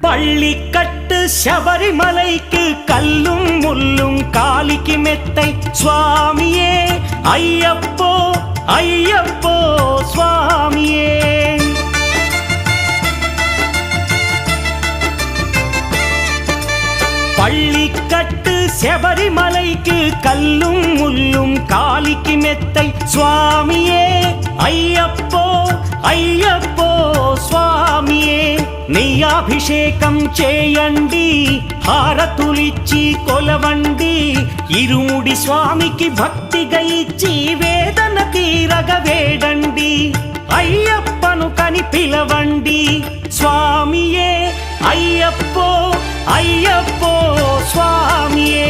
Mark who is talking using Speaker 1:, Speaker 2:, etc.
Speaker 1: பள்ளிக்கட்டு சபரிமலைக்கு கல்லும் முள்ளும் காலிக்கு மெத்தை சுவாமியே ஐயப்போ ஐயப்போ சுவாமியே. பள்ளிக்கட்டு சபரிமலைக்கு கல்லும் முள்ளும் காலிக்கு மெத்தை சுவாமியே ஐயப்போ ஐயப்போ స్వామియే. నెయ్యాభిషేకం చేయండి హారతులిచ్చి కొలవండి ఇరుముడి స్వామికి భక్తిగా ఇచ్చి వేదన తీరగ వేడండి అయ్యప్పను కని పిలవండి స్వామియే అయ్యప్పో అయ్యప్పో స్వామియే.